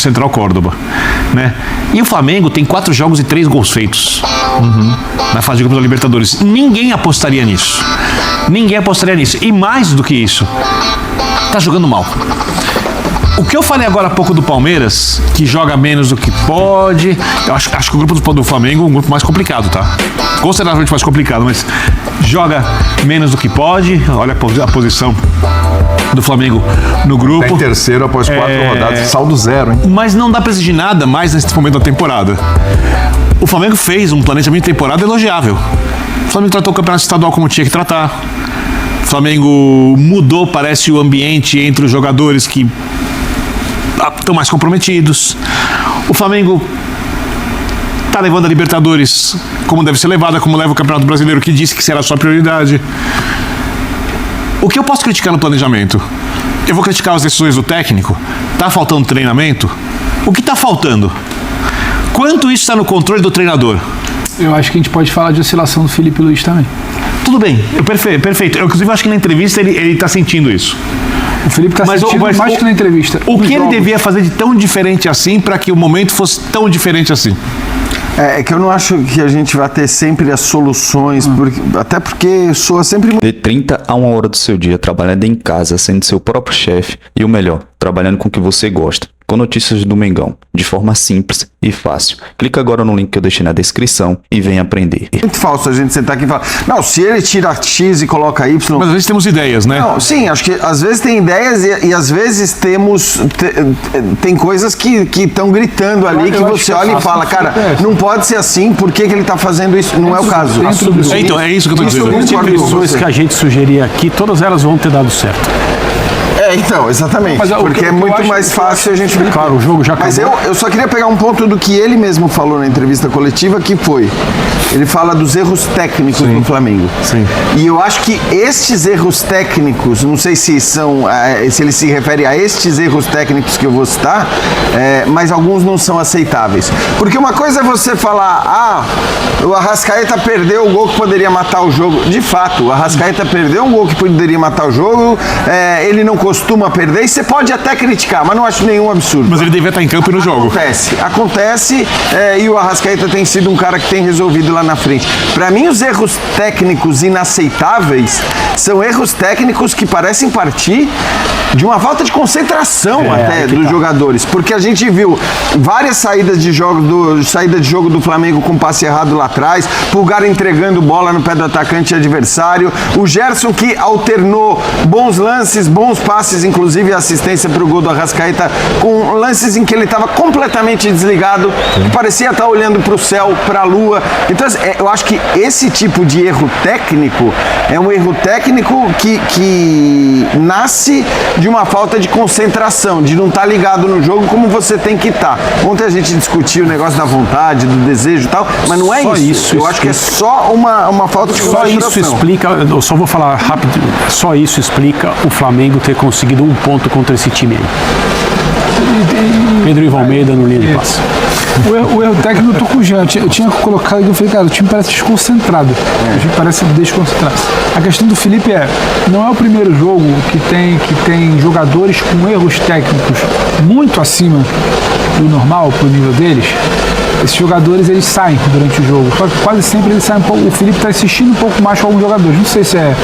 Central Córdoba, né? E o Flamengo tem 4 jogos e 3 gols feitos na fase de grupos da Libertadores. Ninguém apostaria nisso. E mais do que isso, tá jogando mal. O que eu falei agora há pouco do Palmeiras, que joga menos do que pode, eu acho que o grupo do Flamengo é um grupo mais complicado, tá? Consideravelmente mais complicado, mas joga menos do que pode. Olha a posição do Flamengo no grupo. Tá em terceiro após 4 rodadas, saldo 0, hein? Mas não dá pra exigir nada mais nesse momento da temporada. O Flamengo fez um planejamento de temporada elogiável. O Flamengo tratou o campeonato estadual como tinha que tratar. O Flamengo mudou, parece, o ambiente entre os jogadores que estão mais comprometidos. O Flamengo está levando a Libertadores como deve ser levada, como leva o Campeonato Brasileiro, que disse que será a sua prioridade. O que eu posso criticar no planejamento? Eu vou criticar as decisões do técnico? Tá faltando treinamento? O que está faltando? Quanto isso está no controle do treinador? Eu acho que a gente pode falar de oscilação do Felipe Luiz também. Tudo bem, perfeito. Eu, inclusive, acho que na entrevista ele está sentindo isso. O Felipe está sentindo mais que na entrevista. O que ele devia fazer de tão diferente assim para que o momento fosse tão diferente assim? É que eu não acho que a gente vai ter sempre as soluções, até porque soa sempre... De 30 a 1 hora do seu dia trabalhando em casa, sendo seu próprio chefe e o melhor, trabalhando com o que você gosta. Com notícias do Mengão, de forma simples e fácil. Clica agora no link que eu deixei na descrição e vem aprender. Muito falso a gente sentar aqui e falar, não, se ele tira X e coloca Y... Mas às vezes temos ideias, né? Não, sim, acho que às vezes tem ideias e às vezes tem coisas que estão gritando ali, que você olha e fala, cara, não pode ser assim, por que ele está fazendo isso? Não é o caso. Então, é isso que eu estou dizendo. As pessoas que a gente sugeria aqui, todas elas vão ter dado certo. Então, exatamente, porque é muito mais fácil a gente... Claro, o jogo já acabou. Mas eu só queria pegar um ponto do que ele mesmo falou na entrevista coletiva, que foi, ele fala dos erros técnicos do Flamengo. Sim. E eu acho que estes erros técnicos, não sei se ele se refere a estes erros técnicos que eu vou citar, mas alguns não são aceitáveis. Porque uma coisa é você falar, o Arrascaeta perdeu o gol que poderia matar o jogo. De fato, o Arrascaeta perdeu um gol que poderia matar o jogo, ele não costuma perder, e você pode até criticar, mas não acho nenhum absurdo. Mas ele devia estar em campo e no jogo. Acontece, e o Arrascaeta tem sido um cara que tem resolvido lá na frente. Para mim, os erros técnicos inaceitáveis são erros técnicos que parecem partir de uma falta de concentração dos jogadores, porque a gente viu várias saídas de jogo do Flamengo com passe errado lá atrás, Pulgar entregando bola no pé do atacante adversário, o Gerson que alternou bons lances, bons passes, inclusive assistência para o gol do Arrascaeta, com lances em que ele estava completamente desligado, que parecia estar olhando para o céu, para a lua. Então, eu acho que esse tipo de erro técnico é um erro técnico que nasce de uma falta de concentração, de não estar ligado no jogo como você tem que estar. Ontem a gente discutiu o negócio da vontade, do desejo e tal, mas não é isso. Eu acho que é só uma falta de concentração. Só isso explica, eu só vou falar rápido, só isso explica o Flamengo ter conseguido um ponto contra esse time aí. Pedro Ivo Almeida no linha de passe. O erro técnico eu tô com o Jean. Eu tinha colocado e eu falei, cara, o time parece desconcentrado. O time parece desconcentrado. A questão do Felipe não é o primeiro jogo que tem jogadores com erros técnicos muito acima do normal, pro nível deles. Esses jogadores, eles saem durante o jogo. Só que quase sempre eles saem um pouco. O Felipe está insistindo um pouco mais com alguns jogadores. Não sei se é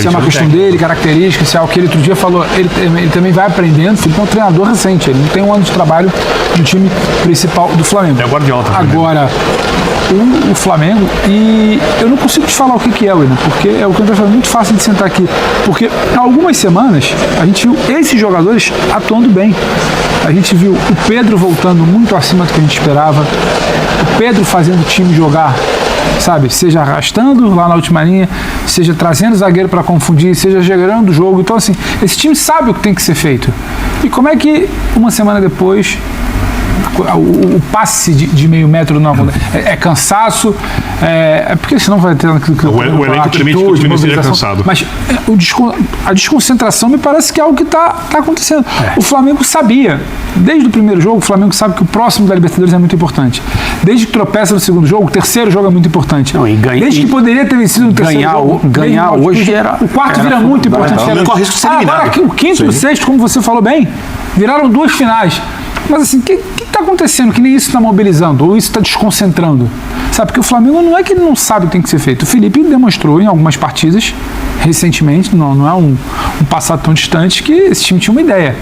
uma questão dele, característica, se é o que ele outro dia falou. Ele também vai aprendendo. O Felipe é um treinador recente. Ele não tem um ano de trabalho no time principal do Flamengo. É o Guardiola. Agora, o Flamengo, e eu não consigo te falar o que é, William, porque é o que eu estou falando, muito fácil de sentar aqui. Porque há algumas semanas a gente viu esses jogadores atuando bem. A gente viu o Pedro voltando muito acima do que a gente esperava. O Pedro fazendo o time jogar, sabe? Seja arrastando lá na última linha, seja trazendo o zagueiro para confundir, seja gerando o jogo. Então, assim, esse time sabe o que tem que ser feito. E como é que uma semana depois o passe de meio metro não acontece? É cansaço, porque senão vai ter o elenco permite que o time seja cansado. Mas a desconcentração me parece que é algo que está acontecendo. O Flamengo sabia, desde o primeiro jogo, o Flamengo sabe que o próximo da Libertadores é muito importante. Desde que tropeça no segundo jogo, o terceiro jogo é muito importante. Desde que poderia ter vencido no terceiro jogo. Ganhar hoje era... O quarto vira muito importante. Não corre risco de ser eliminado. Agora, o quinto e o sexto, como você falou bem, viraram duas finais. Mas assim, o que está acontecendo? Que nem isso está mobilizando, ou isso está desconcentrando? Sabe, porque o Flamengo não é que ele não sabe o que tem que ser feito. O Felipe demonstrou em algumas partidas, recentemente, não é um passado tão distante, que esse time tinha uma ideia.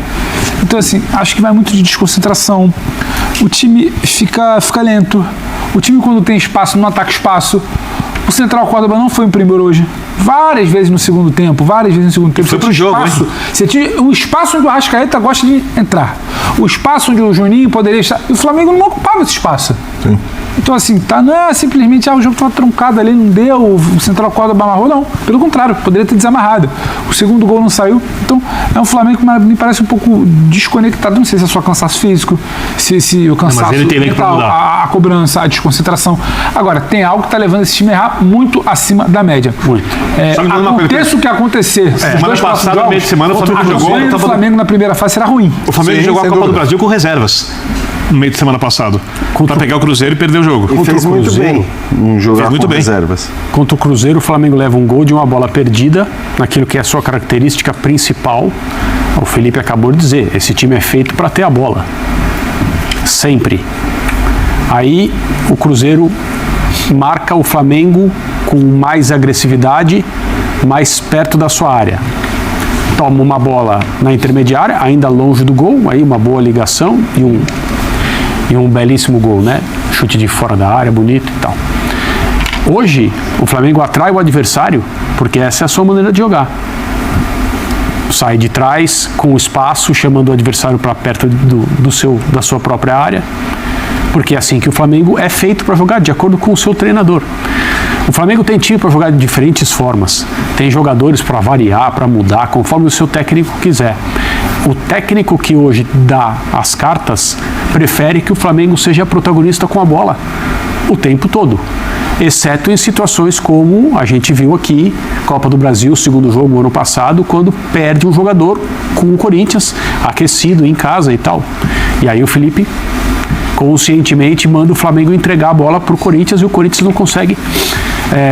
Então, assim, acho que vai muito de desconcentração. O time fica lento. O time, quando tem espaço, não ataca espaço. O Central Córdoba não foi o primeiro hoje. Várias vezes no segundo tempo. Foi pro jogo, espaço, hein? Você tinha o espaço onde o Arrascaeta gosta de entrar. O espaço onde o Juninho poderia estar. E o Flamengo não ocupava esse espaço. Sim. Então, assim, não é simplesmente o jogo estava truncado ali, não deu, o Central Córdoba amarrou, não. Pelo contrário, poderia ter desamarrado. O segundo gol não saiu. Então, é um Flamengo que me parece um pouco desconectado. Não sei se é só cansaço físico, se o cansaço mas ele tem elenco pra mental, mudar. a cobrança, a desconcentração. Agora, tem algo que está levando esse time a errar muito acima da média. Muito. Só me dando uma coisa. Aconteça o que acontecer. Semana passada, no meio de semana, o Flamengo jogou. O Flamengo na primeira fase será ruim. O Flamengo Sim, jogou a sem Copa do dúvida. Brasil com reservas no meio de semana passado. Pra pegar o Cruzeiro e perder o jogo. E fez muito bem em jogar Fez muito com bem. reservas. Contra o Cruzeiro, o Flamengo leva um gol de uma bola perdida, naquilo que é a sua característica principal. O Felipe acabou de dizer, esse time é feito para ter a bola. Sempre. Aí o Cruzeiro marca o Flamengo com mais agressividade, mais perto da sua área. Toma uma bola na intermediária, ainda longe do gol, aí uma boa ligação e um belíssimo gol, né? Chute de fora da área, bonito e tal. Hoje, o Flamengo atrai o adversário porque essa é a sua maneira de jogar. Sai de trás, com o espaço, chamando o adversário para perto da sua própria área, porque é assim que o Flamengo é feito para jogar, de acordo com o seu treinador. O Flamengo tem time para jogar de diferentes formas, tem jogadores para variar, para mudar, conforme o seu técnico quiser. O técnico que hoje dá as cartas prefere que o Flamengo seja protagonista com a bola o tempo todo, exceto em situações como a gente viu aqui, Copa do Brasil, segundo jogo ano passado, quando perde um jogador com o Corinthians, aquecido em casa e tal. E aí o Felipe conscientemente manda o Flamengo entregar a bola para o Corinthians e o Corinthians não consegue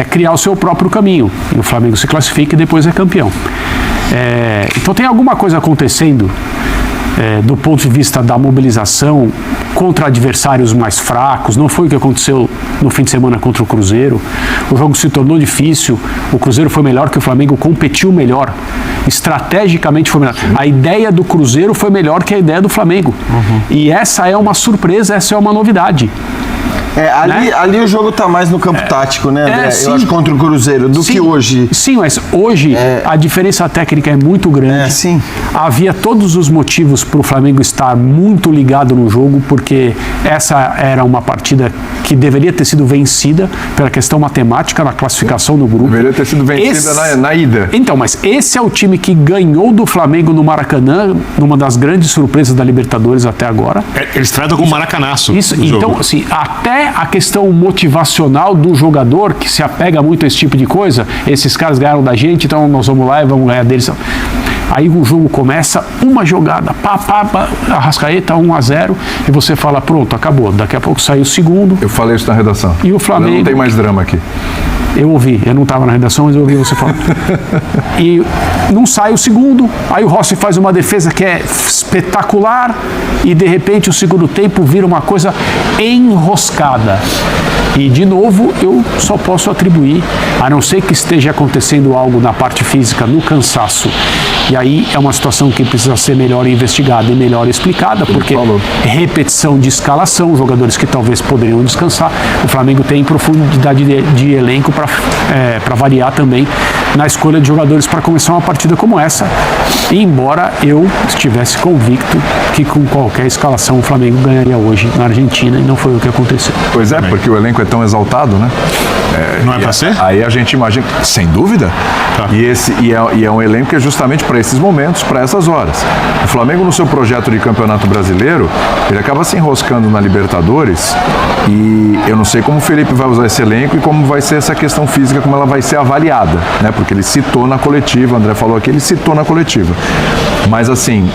criar o seu próprio caminho. E o Flamengo se classifica e depois é campeão. Então tem alguma coisa acontecendo do ponto de vista da mobilização contra adversários mais fracos. Não foi o que aconteceu no fim de semana contra o Cruzeiro. O jogo se tornou difícil, o Cruzeiro foi melhor que o Flamengo, competiu melhor, estrategicamente foi melhor. A ideia do Cruzeiro foi melhor que a ideia do Flamengo. E essa é uma surpresa, essa é uma novidade. Ali o jogo tá mais no campo tático, né, André? Sim. Eu acho contra o Cruzeiro do que hoje. Sim, mas hoje a diferença técnica é muito grande. Sim. Havia todos os motivos para o Flamengo estar muito ligado no jogo, porque essa era uma partida que deveria ter sido vencida pela questão matemática na classificação do grupo. Deveria ter sido vencida na ida. Então, mas esse é o time que ganhou do Flamengo no Maracanã, numa das grandes surpresas da Libertadores até agora. Eles tratam como maracanaço. Isso, no então, jogo. assim, até a questão motivacional do jogador, que se apega muito a esse tipo de coisa, esses caras ganharam da gente, então nós vamos lá e vamos ganhar deles. Aí o jogo começa, uma jogada, Arrascaeta 1-0, e você fala, pronto, acabou. Daqui a pouco sai o segundo. Eu falei isso na redação. E o Flamengo... Não tem mais drama aqui. Eu ouvi, eu não estava na redação, mas eu ouvi você falar. E não sai o segundo, aí o Rossi faz uma defesa que é espetacular e de repente o segundo tempo vira uma coisa enroscada. E de novo eu só posso atribuir, a não ser que esteja acontecendo algo na parte física, no cansaço. E aí é uma situação que precisa ser melhor investigada e melhor explicada, porque repetição de escalação, jogadores que talvez poderiam descansar. O Flamengo tem profundidade de elenco para variar também na escolha de jogadores para começar uma partida como essa, embora eu estivesse convicto que com qualquer escalação o Flamengo ganharia hoje na Argentina, e não foi o que aconteceu. Pois é, porque o elenco é tão exaltado, né? Não é pra ser? Aí a gente imagina, sem dúvida, e é um elenco que é justamente para esses momentos, para essas horas. O Flamengo, no seu projeto de campeonato brasileiro, ele acaba se enroscando na Libertadores, e eu não sei como o Felipe vai usar esse elenco e como vai ser essa questão física, como ela vai ser avaliada, né? Porque ele citou na coletiva, o André falou aqui, ele citou na coletiva. Mas assim,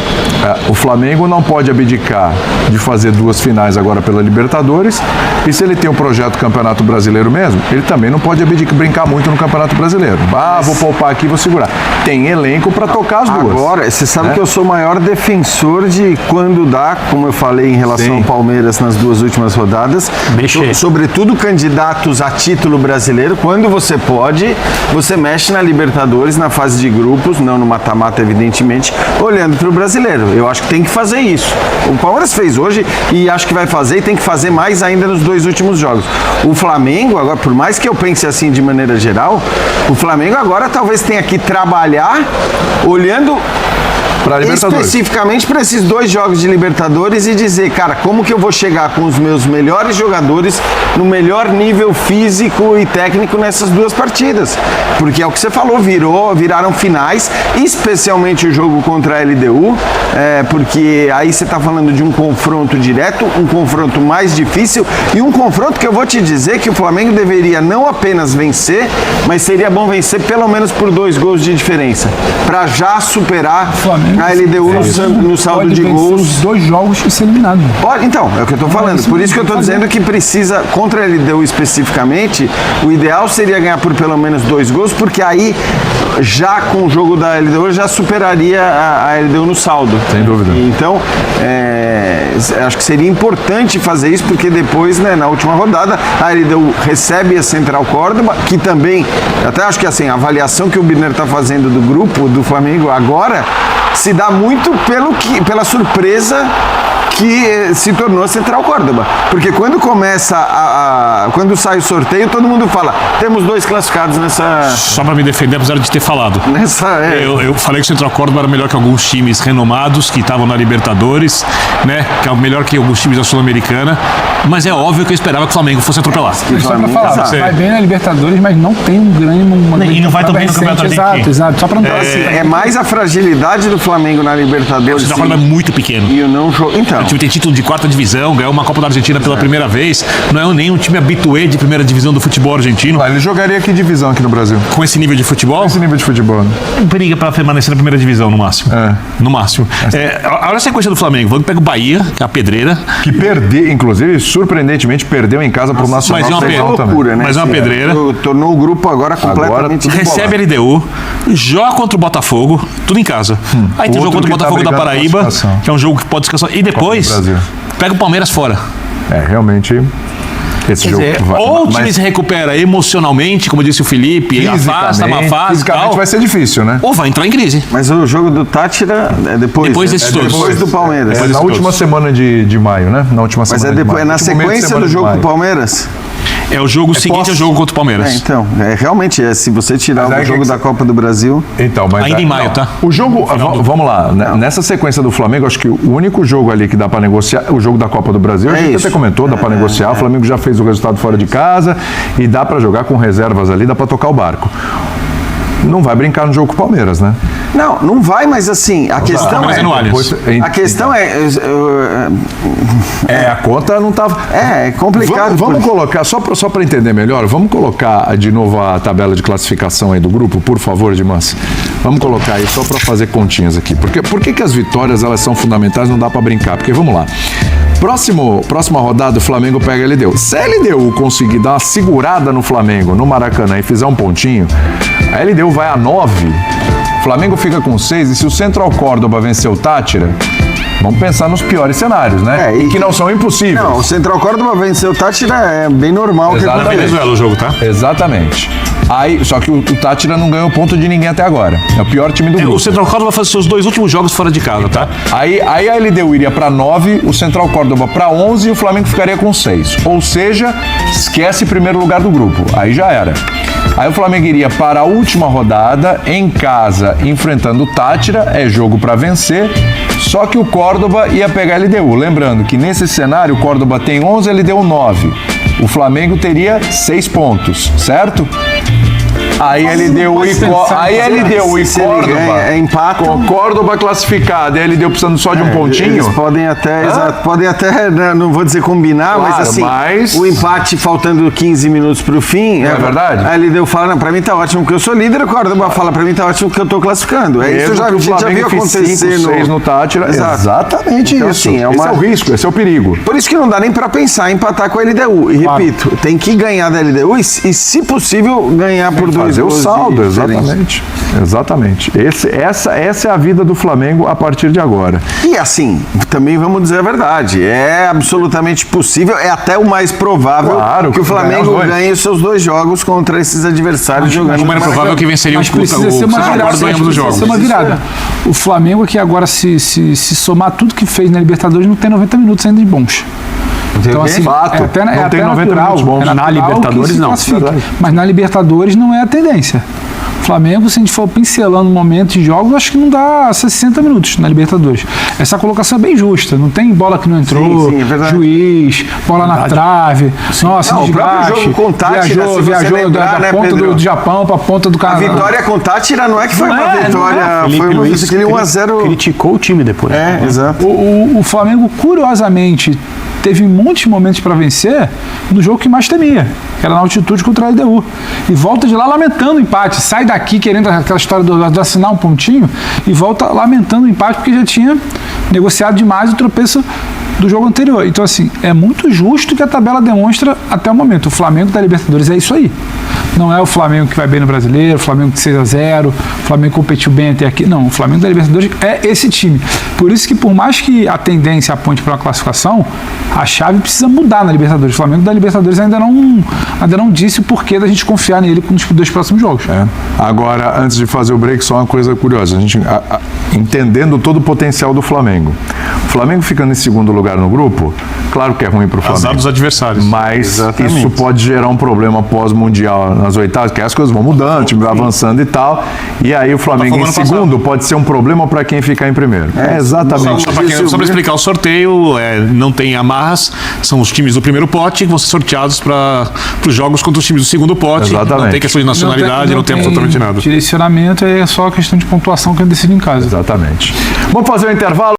o Flamengo não pode abdicar de fazer 2 finais agora pela Libertadores E se ele tem um projeto Campeonato Brasileiro mesmo, ele também não pode brincar muito no Campeonato Brasileiro. Vou poupar aqui, vou segurar. Tem elenco para tocar as duas. Agora, você sabe que eu sou o maior defensor de quando dá, como eu falei em relação ao Palmeiras nas 2 últimas rodadas, sobretudo candidatos a título brasileiro, quando você pode, você mexe na Libertadores, na fase de grupos, não no mata-mata, evidentemente, olhando para o brasileiro. Eu acho que tem que fazer isso. O Palmeiras fez hoje e acho que vai fazer e tem que fazer mais ainda nos 2 últimos jogos. O Flamengo, agora, por mais que eu pense assim de maneira geral, o Flamengo agora talvez tenha que trabalhar olhando especificamente para esses 2 jogos de Libertadores e dizer, cara, como que eu vou chegar com os meus melhores jogadores no melhor nível físico e técnico nessas 2 partidas? Porque é o que você falou, viraram finais, especialmente o jogo contra a LDU, porque aí você está falando de um confronto direto, um confronto mais difícil e um confronto que eu vou te dizer que o Flamengo deveria não apenas vencer, mas seria bom vencer pelo menos por 2 gols de diferença, para já superar a LDU no saldo de gols. Os 2 jogos e ser eliminado. Então, é o que eu estou falando. Por isso que eu estou dizendo que precisa, contra a LDU especificamente, o ideal seria ganhar por pelo menos 2 gols, porque aí, já com o jogo da LDU, já superaria a LDU no saldo. Sem dúvida. Então, acho que seria importante fazer isso, porque depois, né, na última rodada, a LDU recebe a Central Córdoba, que também, até acho que assim, a avaliação que o Birner está fazendo do grupo do Flamengo agora se dá muito pela surpresa que se tornou a Central Córdoba. Porque quando começa quando sai o sorteio, todo mundo fala, temos 2 classificados nessa... Só para me defender, apesar de ter falado. Eu falei que o Central Córdoba era melhor que alguns times renomados que estavam na Libertadores, né? Que é melhor que alguns times da Sul-Americana. Mas é óbvio que eu esperava que o Flamengo fosse atropelar. Só para falar, vai bem na Libertadores, mas não tem um grande... E não vai tão bem no Campeonato Brasileiro. Exato. Só para não assim. É mais a fragilidade do Flamengo na Libertadores. O Central Córdoba é muito pequeno. E eu não jogo... Então... O time tem título de 4ª divisão, ganhou uma Copa da Argentina pela primeira vez. Não é nem um time habitué de 1ª divisão do futebol argentino. Ele jogaria que divisão aqui no Brasil? Com esse nível de futebol? Com esse nível de futebol. Briga para permanecer na 1ª divisão, no máximo. No máximo. Olha a sequência do Flamengo. Vamos pegar o Bahia, que é a pedreira. Que perdeu, inclusive, surpreendentemente, perdeu em casa pro Nacional. Mas é uma loucura, né? Mas é uma pedreira. Tornou o grupo agora completamente recebe a LDU, joga contra o Botafogo, tudo em casa. Aí tem o jogo contra o Botafogo da Paraíba, que é um jogo que pode descansar. E depois pega o Palmeiras fora. Realmente... Esse jogo ou o time se recupera emocionalmente, como disse o Felipe, afasta uma fase. Fisicamente vai ser difícil, né? Ou vai entrar em crise. Mas o jogo do Tátira é depois desses dois. Depois do Palmeiras. Na última semana de maio, né? Na última semana. Mas depois, na sequência do jogo do Palmeiras? É o jogo seguinte ao jogo contra o Palmeiras. Então, realmente, se você tirar o jogo da Copa do Brasil... Então, mas ainda em maio, tá? O jogo, vamos lá, nessa sequência do Flamengo, acho que o único jogo ali que dá pra negociar, o jogo da Copa do Brasil, a gente até comentou, dá pra negociar, o Flamengo já fez o resultado fora de casa e dá pra jogar com reservas ali, dá pra tocar o barco. Não vai brincar no jogo com o Palmeiras, né? Não vai, mas assim, a questão é... A questão a conta não tá... É complicado. Vamos colocar, só para entender melhor, vamos colocar de novo a tabela de classificação aí do grupo, por favor, Dimas. Vamos colocar aí só para fazer continhas aqui. Porque por que as vitórias elas são fundamentais, não dá para brincar? Porque vamos lá. Próxima rodada, o Flamengo pega a LDU. Se a LDU conseguir dar uma segurada no Flamengo, no Maracanã, e fizer um pontinho, a LDU vai a 9, o Flamengo fica com 6, e se o Central Córdoba vencer o Tátira, vamos pensar nos piores cenários, né? E que não são impossíveis. Não, o Central Córdoba vencer o Tátira é bem normal. É na Venezuela o jogo, tá? Exatamente. Aí, só que o Tátira não ganhou ponto de ninguém até agora. É o pior time do grupo. O Central Córdoba vai fazer seus 2 últimos jogos fora de casa, tá? Aí a LDU iria para 9, o Central Córdoba para 11 e o Flamengo ficaria com 6. Ou seja, esquece primeiro lugar do grupo. Aí já era. Aí o Flamengo iria para a última rodada, em casa, enfrentando o Tátira, é jogo para vencer, só que o Córdoba ia pegar a LDU. Lembrando que nesse cenário o Córdoba tem 11, a LDU 9. O Flamengo teria 6 pontos, certo? Aí LDU e Se ele Córdoba. ganha, empata. Com Córdoba classificada, e LDU precisando só de um pontinho. Eles podem até, né, não vou dizer combinar, Claro, mas assim, mas- o empate faltando 15 minutos pro fim. Não é verdade? Aí ele deu fala, pra mim tá ótimo porque eu sou líder, o Córdoba fala, pra mim tá ótimo porque eu tô classificando. É isso, Mesmo já, que a o gente já Flamengo viu fez acontecer 5-6 no Tátira. Exato. Exatamente Então, isso. assim, é uma- Esse é o risco, esse é o perigo. Por isso que não dá nem pra pensar em empatar com a LDU. E repito, tem que ganhar da LDU e se possível, ganhar por 2 Fazer o gols de saldo, diferença. exatamente. Essa é a vida do Flamengo a partir de agora. E assim, também vamos dizer a verdade, é absolutamente possível, é até o mais provável Claro, que o ganhar Flamengo os dois. ganhe os seus 2 jogos contra esses adversários jogando. Como era no provável que venceria Mas o precisa ser uma virada. Córdoba em ambos os Precisa jogos. ser uma virada. O Flamengo aqui agora, se somar tudo que fez na Libertadores, não tem 90 minutos ainda de bons. Então, assim, Fato. é até, Não é tem até 90 natural, minutos bons. é Na natural Libertadores, que se não. classifique. Verdade. Mas na Libertadores não é a tendência. O Flamengo, se a gente for pincelando momentos de jogos, acho que não dá 60 minutos na Libertadores. Essa colocação é bem justa. Não tem bola que não entrou, Sim, é verdade. juiz, bola na trave. Nossa, Não, o próprio desgaste. jogo com Tátira, se você viajou lembrar, da né, ponta Pedro? do Japão para a ponta do A Canadá. vitória com Tátira não é que foi Não uma é, vitória, Felipe foi uma Luiz aquele 1-0. criticou o time depois. Exato. O Flamengo, curiosamente, teve muitos momentos para vencer no jogo que mais temia, que era na altitude contra a LDU. E volta de lá lamentando o empate. Sai daqui querendo aquela história do assinar um pontinho e volta lamentando o empate porque já tinha negociado demais o tropeço do jogo anterior. Então, assim, é muito justo que a tabela demonstra até o momento. O Flamengo da Libertadores é isso aí. Não é o Flamengo que vai bem no Brasileiro, o Flamengo de 6-0, o Flamengo competiu bem até aqui. Não, o Flamengo da Libertadores é esse time. Por isso que, por mais que a tendência aponte para uma classificação, a chave precisa mudar na Libertadores. O Flamengo da Libertadores ainda não disse o porquê da gente confiar nele nos 2 próximos jogos. Agora, antes de fazer o break, só uma coisa curiosa. A gente, entendendo todo o potencial do Flamengo. O Flamengo ficando em segundo lugar no grupo, claro que é ruim para o Azar Flamengo. dos adversários. Mas Exatamente. isso pode gerar um problema pós-mundial nas oitavas, que as coisas vão mudando, o time vai avançando e tal. E aí o Flamengo em Botafogo ano segundo pode ser um problema para quem ficar em primeiro. É exatamente. Só para explicar o sorteio, não tem amarras, são os times do primeiro pote que vão ser sorteados para os jogos contra os times do segundo pote. Exatamente. Não tem questão de nacionalidade, não tem absolutamente nada. Direcionamento, é só questão de pontuação que a gente decide em casa. Exatamente. Vamos fazer o intervalo.